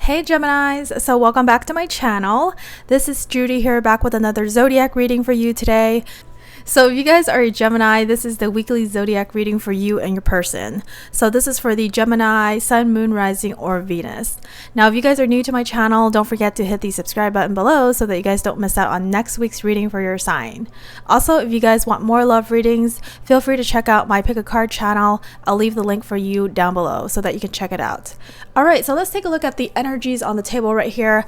Hey Geminis, so welcome back to my channel. This is Judy here, back with another zodiac reading for you today. So if you guys are a Gemini, this is the weekly zodiac reading for you and your person. So this is for the Gemini, Sun, Moon, Rising, or Venus. Now if you guys are new to my channel, don't forget to hit the subscribe button below so that you guys don't miss out on next week's reading for your sign. Also, if you guys want more love readings, feel free to check out my Pick a Card channel. I'll leave the link for you down below so that you can check it out. Alright, so let's take a look at the energies on the table right here.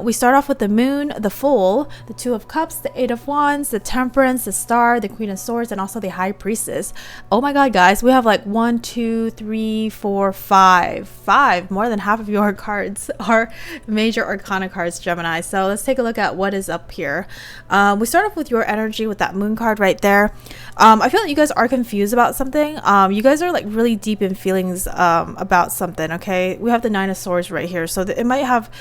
We start off with the Moon, the Fool, the Two of Cups, the Eight of Wands, the Temperance, the Star, the Queen of Swords, and also the High Priestess. Oh my god, guys, we have like 1, 2, 3, 4, 5. More than half of your cards are major Arcana cards, Gemini. So let's take a look at what is up here. We start off with your energy with that Moon card right there. I feel like you guys are confused about something. You guys are like really deep in feelings about something, okay? We have the Nine of Swords right here. So it might have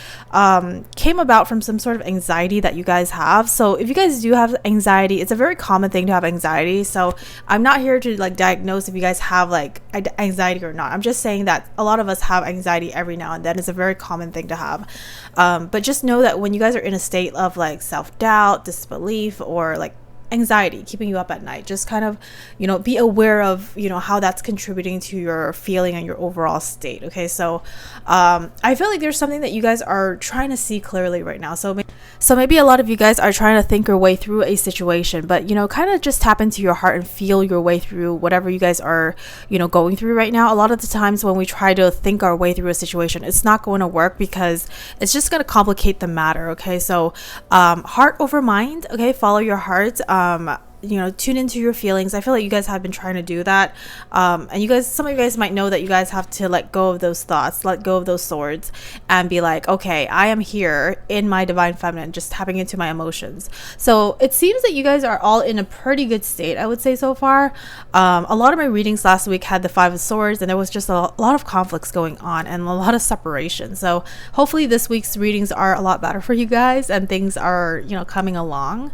came about from some sort of anxiety that you guys have. So if you guys do have anxiety, it's a very common thing to have anxiety. So I'm not here to like diagnose if you guys have like anxiety or not. I'm just saying that a lot of us have anxiety every now and then. It's a very common thing to have. But just know that when you guys are in a state of like self-doubt, disbelief, or like anxiety keeping you up at night, just kind of, you know, be aware of, you know, how that's contributing to your feeling and your overall state. Okay, so I feel like there's something that you guys are trying to see clearly right now. So maybe a lot of you guys are trying to think your way through a situation, but, you know, kind of just tap into your heart and feel your way through whatever you guys are, you know, going through right now. A lot of the times when we try to think our way through a situation, it's not going to work because it's just going to complicate the matter. Okay, so heart over mind. Okay, follow your heart. You know, tune into your feelings. I feel like you guys have been trying to do that, and you guys, some of you guys might know that you guys have to let go of those thoughts, let go of those swords, and be like, okay, I am here in my divine feminine, just tapping into my emotions. So it seems that you guys are all in a pretty good state, I would say, so far. A lot of my readings last week had the Five of Swords, and there was just a lot of conflicts going on and a lot of separation. So hopefully this week's readings are a lot better for you guys and things are, you know, coming along.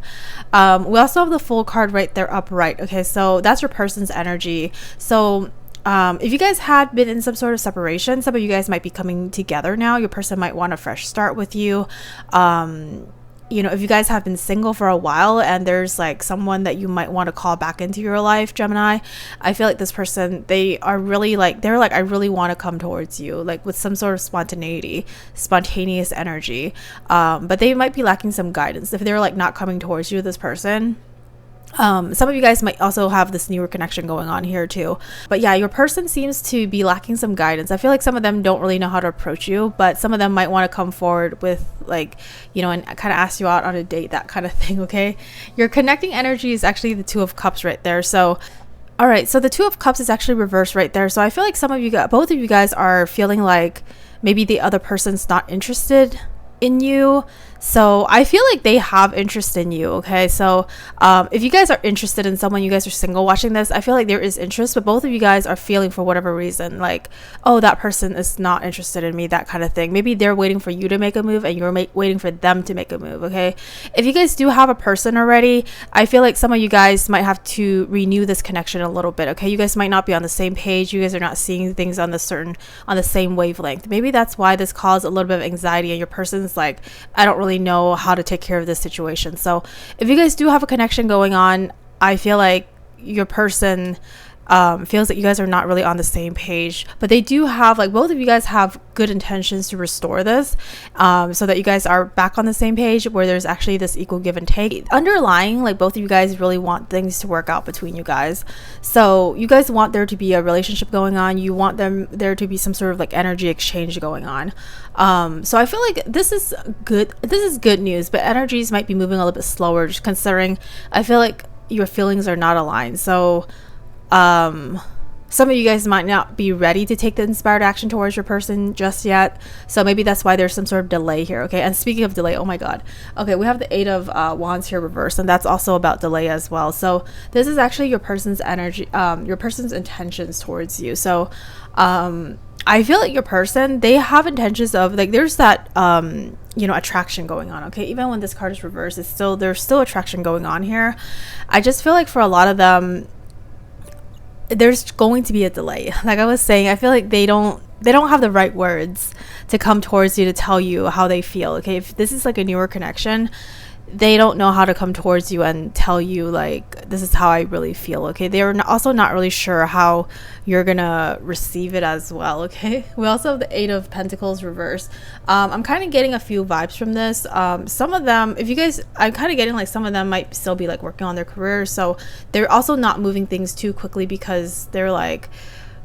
We also have the Fool card right there upright. Okay, so that's your person's energy. So if you guys had been in some sort of separation, some of you guys might be coming together now. Your person might want a fresh start with you. You know, if you guys have been single for a while and there's like someone that you might want to call back into your life, Gemini, I feel like this person, they are really like, they're like, I really want to come towards you, like with some sort of spontaneous energy. But they might be lacking some guidance if they're like not coming towards you, this person. Some of you guys might also have this newer connection going on here too. But yeah, your person seems to be lacking some guidance. I feel like some of them don't really know how to approach you, but some of them might want to come forward with like, you know, and kind of ask you out on a date, that kind of thing. Okay, your connecting energy is actually the Two of Cups right there. So all right, so the Two of Cups is actually reversed right there. So I feel like some of you guys, both of you guys are feeling like maybe the other person's not interested in you. So I feel like they have interest in you. Okay, so if you guys are interested in someone, you guys are single watching this, I feel like there is interest, but both of you guys are feeling for whatever reason like, oh, that person is not interested in me, that kind of thing. Maybe they're waiting for you to make a move and you're waiting for them to make a move. Okay, if you guys do have a person already, I feel like some of you guys might have to renew this connection a little bit. Okay, you guys might not be on the same page, you guys are not seeing things on the same wavelength. Maybe that's why this caused a little bit of anxiety and your person's like, I don't really know how to take care of this situation. So if you guys do have a connection going on, I feel like your person feels that you guys are not really on the same page, but they do have, like, both of you guys have good intentions to restore this, so that you guys are back on the same page where there's actually this equal give and take underlying. Like, both of you guys really want things to work out between you guys. So you guys want there to be a relationship going on. You want there to be some sort of like energy exchange going on. So I feel like this is good news, but energies might be moving a little bit slower just considering I feel like your feelings are not aligned. So some of you guys might not be ready to take the inspired action towards your person just yet. So maybe that's why there's some sort of delay here. Okay, and speaking of delay, oh my god. Okay, we have the Eight of Wands here reversed, and that's also about delay as well. So this is actually your person's energy, your person's intentions towards you. So I feel like your person, they have intentions of like, there's that you know, attraction going on. Okay, even when this card is reversed, there's still attraction going on here. I just feel like for a lot of them, there's going to be a delay. Like I was saying, I feel like they don't they don't have the right words to come towards you to tell you how they feel. Okay, if this is like a newer connection, they don't know how to come towards you and tell you like, this is how I really feel. Okay, they're also not really sure how you're gonna receive it as well. Okay, we also have the 8 of Pentacles reverse. I'm kind of getting a few vibes from this. Some of them, if you guys, I'm kind of getting like some of them might still be like working on their career, so they're also not moving things too quickly because they're like,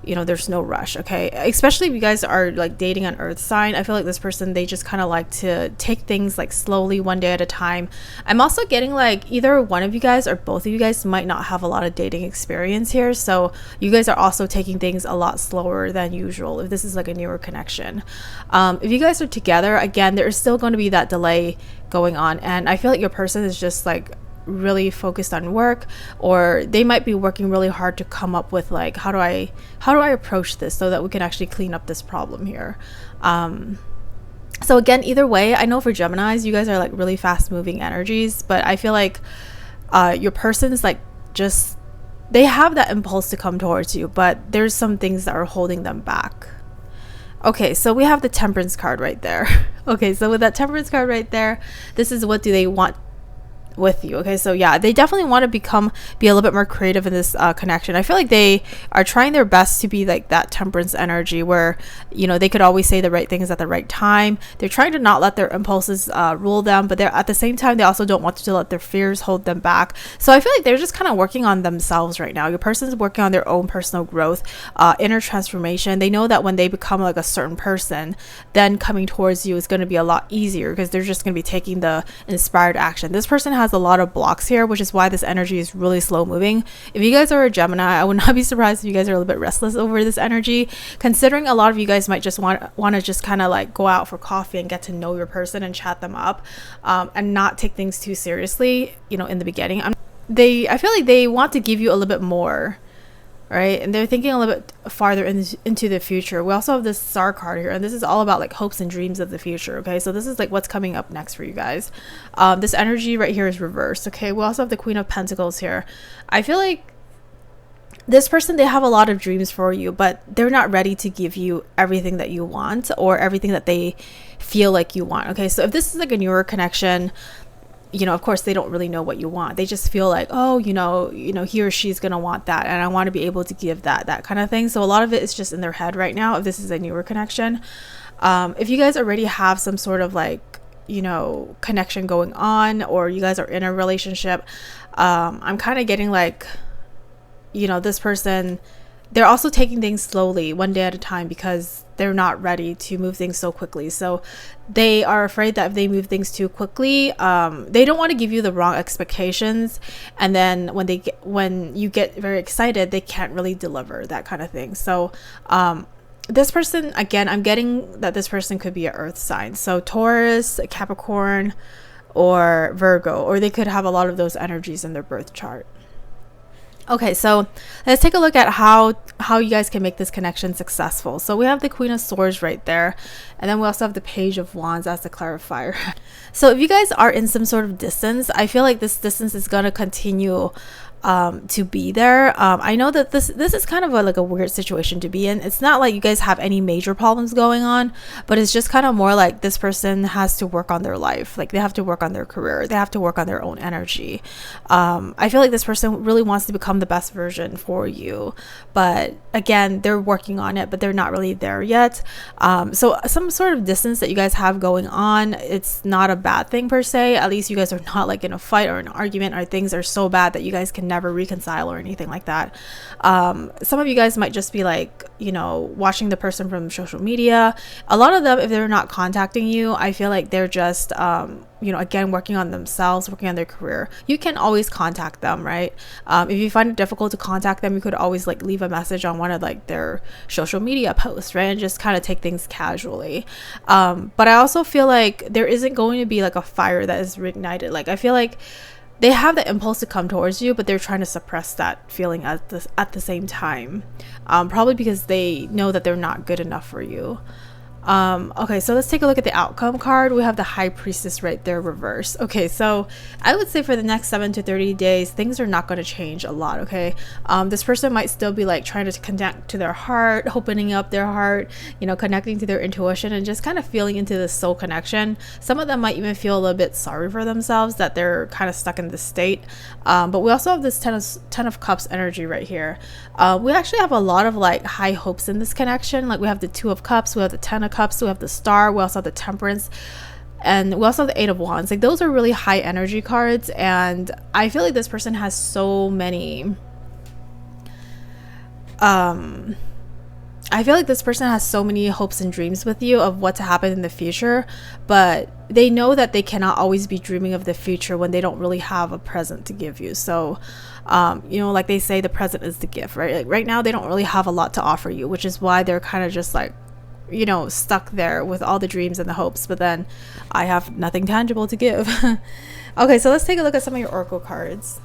you know, there's no rush. Okay, especially if you guys are like dating an earth sign, I feel like this person, they just kind of like to take things like slowly, one day at a time. I'm also getting like either one of you guys or both of you guys might not have a lot of dating experience here, so you guys are also taking things a lot slower than usual if this is like a newer connection. If you guys are together, again, there is still going to be that delay going on, and I feel like your person is just like really focused on work, or they might be working really hard to come up with like, how do I approach this so that we can actually clean up this problem here. So again, either way, I know for Geminis, you guys are like really fast moving energies, but I feel like your person is like, just, they have that impulse to come towards you, but there's some things that are holding them back. Okay, so we have the Temperance card right there. Okay, so with that Temperance card right there, this is what do they want with you. Okay, so yeah, they definitely want to be a little bit more creative in this connection. I feel like they are trying their best to be like that Temperance energy where, you know, they could always say the right things at the right time. They're trying to not let their impulses rule them, but they're at the same time, they also don't want to let their fears hold them back. So I feel like they're just kind of working on themselves right now. Your person's working on their own personal growth, inner transformation. They know that when they become like a certain person, then coming towards you is going to be a lot easier because they're just going to be taking the inspired action. This person has a lot of blocks here, which is why this energy is really slow moving. If you guys are a Gemini, I would not be surprised if you guys are a little bit restless over this energy, considering a lot of you guys might just want to just kind of like go out for coffee and get to know your person and chat them up, and not take things too seriously, you know, in the beginning. I feel like they want to give you a little bit more, right? And they're thinking a little bit farther into the future. We also have this Star card here, and this is all about like hopes and dreams of the future. Okay, so this is like what's coming up next for you guys. This energy right here is reversed. Okay, we also have the Queen of Pentacles here. I feel like this person, they have a lot of dreams for you, but they're not ready to give you everything that you want or everything that they feel like you want. Okay, so if this is like a newer connection, you know, of course, they don't really know what you want. They just feel like, oh, you know, he or she's going to want that, and I want to be able to give that kind of thing. So a lot of it is just in their head right now if this is a newer connection. If you guys already have some sort of like, you know, connection going on, or you guys are in a relationship, I'm kind of getting like, you know, this person, they're also taking things slowly, one day at a time, because they're not ready to move things so quickly. So they are afraid that if they move things too quickly, they don't want to give you the wrong expectations, and then when you get very excited, they can't really deliver, that kind of thing. So this person, again, I'm getting that this person could be an earth sign, so Taurus, Capricorn, or Virgo, or they could have a lot of those energies in their birth chart. Okay, so let's take a look at how you guys can make this connection successful. So we have the Queen of Swords right there, and then we also have the Page of Wands as the clarifier. So if you guys are in some sort of distance, I feel like this distance is going to continue to be there. I know that this is kind of like a weird situation to be in. It's not like you guys have any major problems going on, but it's just kind of more like this person has to work on their life. Like they have to work on their career. They have to work on their own energy. I feel like this person really wants to become the best version for you, but again, they're working on it, but they're not really there yet. So some sort of distance that you guys have going on, it's not a bad thing per se. At least you guys are not like in a fight or an argument, or things are so bad that you guys can never reconcile or anything like that. Some of you guys might just be like, you know, watching the person from social media. A lot of them, if they're not contacting you, I feel like they're just you know, again, working on themselves, working on their career. You can always contact them, right? If you find it difficult to contact them, you could always like leave a message on one of like their social media posts, right? And just kind of take things casually. But I also feel like there isn't going to be like a fire that is reignited. Like I feel like they have the impulse to come towards you, but they're trying to suppress that feeling at the same time, probably because they know that they're not good enough for you. Okay, so let's take a look at the outcome card. We have the High Priestess right there reverse. Okay, so I would say for the next 7 to 30 days, things are not going to change a lot, okay? This person might still be like trying to connect to their heart, opening up their heart, you know, connecting to their intuition and just kind of feeling into this soul connection. Some of them might even feel a little bit sorry for themselves that they're kind of stuck in this state. But we also have this ten of Cups energy right here. We actually have a lot of like high hopes in this connection. Like we have the 2 of Cups, we have the 10 of Cups, we have the Star, we also have the Temperance, and we also have the 8 of Wands. Like those are really high energy cards, and I feel like this person has so many I feel like this person has so many hopes and dreams with you of what to happen in the future, but they know that they cannot always be dreaming of the future when they don't really have a present to give you. So you know, like they say, the present is the gift, right? Like right now they don't really have a lot to offer you, which is why they're kind of just like, you know, stuck there with all the dreams and the hopes, but then I have nothing tangible to give. Okay, so let's take a look at some of your oracle cards.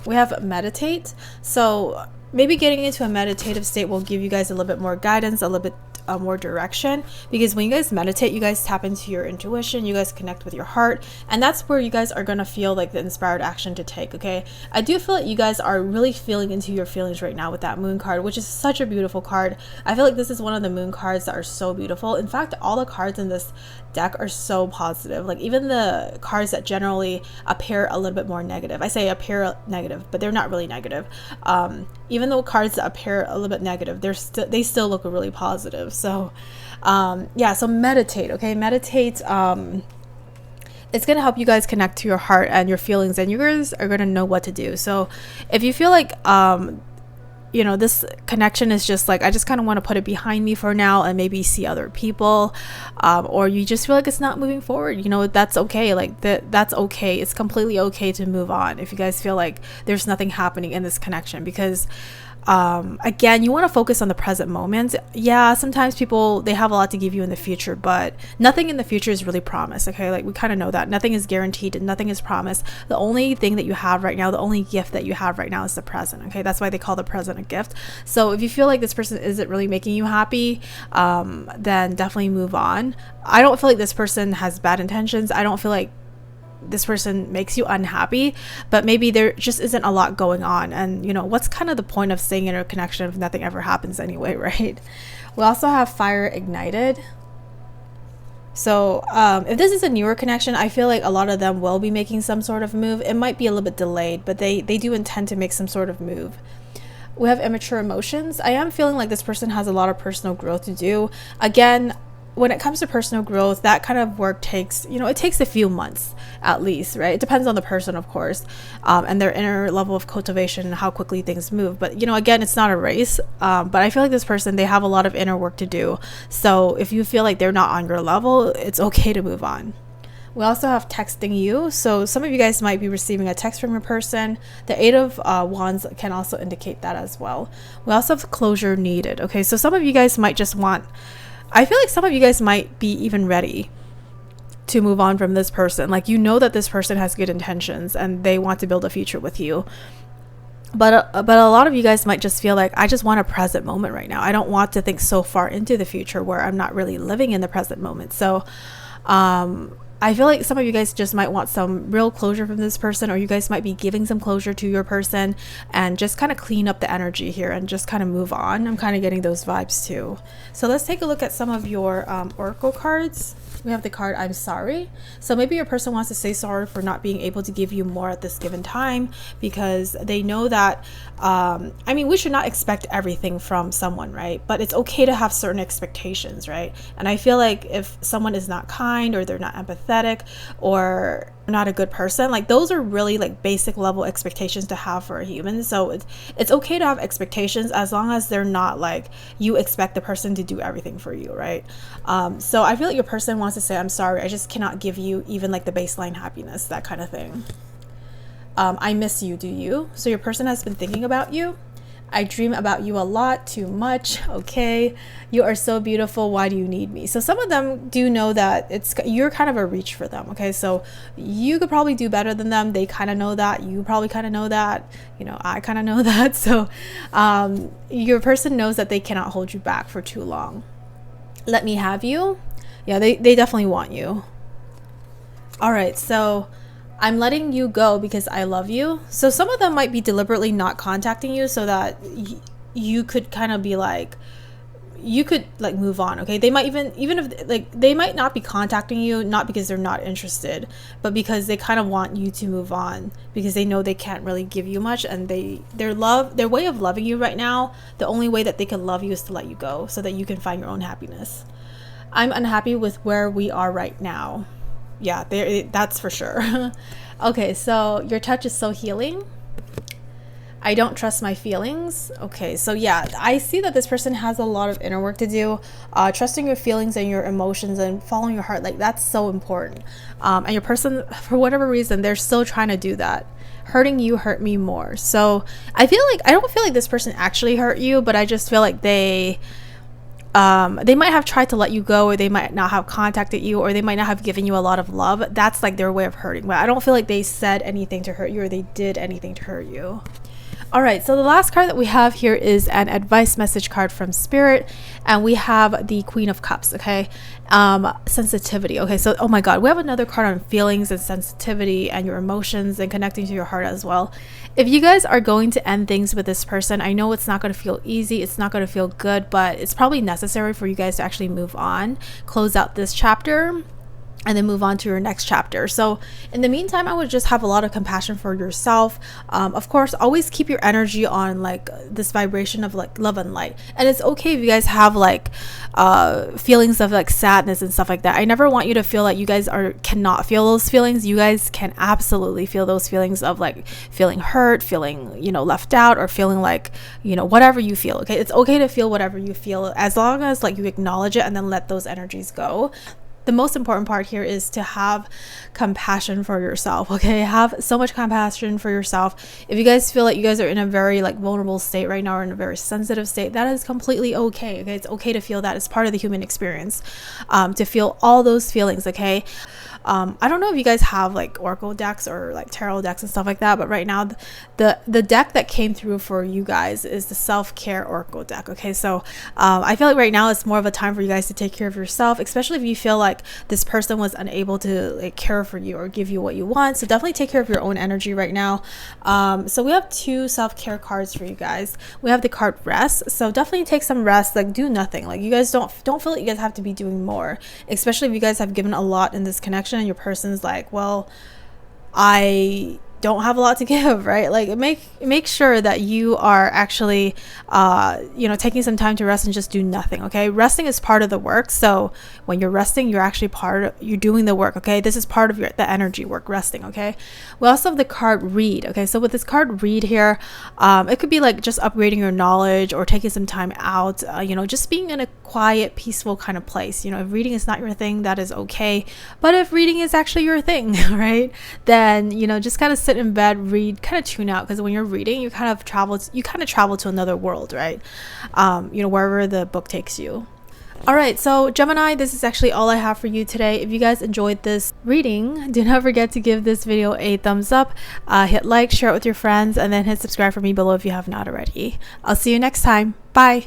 We have meditate. So maybe getting into a meditative state will give you guys a little bit more guidance, a little bit more direction, because when you guys meditate, you guys tap into your intuition, you guys connect with your heart, and that's where you guys are going to feel like the inspired action to take. Okay, I do feel like you guys are really feeling into your feelings right now with that Moon card, which is such a beautiful card. I feel like this is one of the Moon cards that are so beautiful. In fact, all the cards in this deck are so positive. Like even the cards that generally appear a little bit more negative, I say appear negative, but they're not really negative. Even though cards that appear a little bit negative, they still look really positive. So yeah, so meditate. Okay, meditate. It's going to help you guys connect to your heart and your feelings, and you guys are going to know what to do. So if you feel like you know, this connection is just like, I just kind of want to put it behind me for now and maybe see other people, or you just feel like it's not moving forward, you know, that's okay. Like that's okay. It's completely okay to move on if you guys feel like there's nothing happening in this connection, because again, you want to focus on the present moment. Yeah, sometimes people, they have a lot to give you in the future, but nothing in the future is really promised. Okay, like we kind of know that nothing is guaranteed and nothing is promised. The only thing that you have right now, the only gift that you have right now is the present. Okay, that's why they call the present a gift. So if you feel like this person isn't really making you happy, then definitely move on. I don't feel like this person has bad intentions. I don't feel like this person makes you unhappy, but maybe there just isn't a lot going on, and you know, what's kind of the point of staying in a connection if nothing ever happens anyway, right? We also have fire ignited. So if this is a newer connection, I feel like a lot of them will be making some sort of move. It might be a little bit delayed, but they do intend to make some sort of move. We have immature emotions. I am feeling like this person has a lot of personal growth to do. Again, when it comes to personal growth, that kind of work takes, you know, it takes a few months at least, right? It depends on the person, of course, and their inner level of cultivation and how quickly things move. But, you know, again, it's not a race. But I feel like this person, they have a lot of inner work to do. So if you feel like they're not on your level, it's okay to move on. We also have texting you. So some of you guys might be receiving a text from your person. The 8 of Wands can also indicate that as well. We also have closure needed. Okay, so some of you guys might just want, I feel like some of you guys might be even ready to move on from this person. Like, you know that this person has good intentions and they want to build a future with you. But a lot of you guys might just feel like, I just want a present moment right now. I don't want to think so far into the future where I'm not really living in the present moment. So I feel like some of you guys just might want some real closure from this person, or you guys might be giving some closure to your person and just kind of clean up the energy here and just kind of move on. I'm kind of getting those vibes too. So let's take a look at some of your oracle cards. We have the card I'm sorry. So maybe your person wants to say sorry for not being able to give you more at this given time, because they know that I mean, we should not expect everything from someone, right? But it's okay to have certain expectations, right? And I feel like if someone is not kind, or they're not empathetic, or not a good person, like those are really like basic level expectations to have for a human. So it's okay to have expectations as long as they're not like you expect the person to do everything for you, right? So I feel like your person wants to say, I'm sorry, I just cannot give you even like the baseline happiness, that kind of thing. I miss you, do you? So your person has been thinking about you. I dream about you a lot, too much. Okay, you are so beautiful, why do you need me? So some of them do know that you're kind of a reach for them. Okay, so you could probably do better than them. They kind of know that. You probably kind of know that. You know, I kind of know that. So your person knows that they cannot hold you back for too long. let me have you. Yeah, they definitely want you. All right, so I'm letting you go because I love you. So some of them might be deliberately not contacting you so that you could kind of be like, you could like move on. Okay, they might even if like they might not be contacting you, not because they're not interested, but because they kind of want you to move on, because they know they can't really give you much, and their way of loving you right now, the only way that they can love you is to let you go so that you can find your own happiness. I'm unhappy with where we are right now. Yeah, that's for sure. Okay, so your touch is so healing. I don't trust my feelings. Okay, so yeah, I see that this person has a lot of inner work to do. Trusting your feelings and your emotions and following your heart, like that's so important. And your person, for whatever reason, they're still trying to do that. Hurting you hurt me more. So I don't feel like this person actually hurt you, but I just feel like they might have tried to let you go, or they might not have contacted you, or they might not have given you a lot of love. That's like their way of hurting. But I don't feel like they said anything to hurt you, or they did anything to hurt you. All right, so the last card that we have here is an advice message card from Spirit, and we have the Queen of Cups. Okay, sensitivity. Okay, so oh my God, we have another card on feelings and sensitivity and your emotions and connecting to your heart as well. If you guys are going to end things with this person, I know it's not going to feel easy, it's not going to feel good, but it's probably necessary for you guys to actually move on, close out this chapter, and then move on to your next chapter. So in the meantime, I would just have a lot of compassion for yourself. Of course, always keep your energy on like this vibration of like love and light. And it's okay if you guys have like feelings of like sadness and stuff like that. I never want you to feel like you guys cannot feel those feelings. You guys can absolutely feel those feelings of like feeling hurt, feeling, left out, or feeling like, whatever you feel. Okay, it's okay to feel whatever you feel, as long as like you acknowledge it and then let those energies go. The most important part here is to have compassion for yourself. Okay, have so much compassion for yourself. If you guys feel like you guys are in a very like vulnerable state right now, or in a very sensitive state, that is completely okay. Okay, it's okay to feel that. It's part of the human experience, to feel all those feelings. Okay, I don't know if you guys have like oracle decks or like tarot decks and stuff like that, but right now the deck that came through for you guys is the self-care oracle deck. Okay, so I feel like right now it's more of a time for you guys to take care of yourself, especially if you feel like this person was unable to like care for you or give you what you want. So definitely take care of your own energy right now. So we have 2 self-care cards for you guys. We have the card rest, so definitely take some rest, like do nothing. Like you guys don't feel like you guys have to be doing more, especially if you guys have given a lot in this connection and your person's like, well, I don't have a lot to give, right? Like make sure that you are actually taking some time to rest and just do nothing. Okay, resting is part of the work. So when you're resting, you're actually you're doing the work. Okay, this is part of the energy work, resting. Okay, we also have the card read. Okay, so with this card read here, it could be like just upgrading your knowledge or taking some time out, just being in a quiet, peaceful kind of place. If reading is not your thing, that is okay. But if reading is actually your thing, right, then just kind of sit in bed, read, kind of tune out, because when you're reading, you kind of travel to another world, right? Wherever the book takes you. All right, so Gemini, this is actually all I have for you today. If you guys enjoyed this reading, do not forget to give this video a thumbs up, hit like, share it with your friends, and then hit subscribe for me below if you have not already. I'll see you next time. Bye.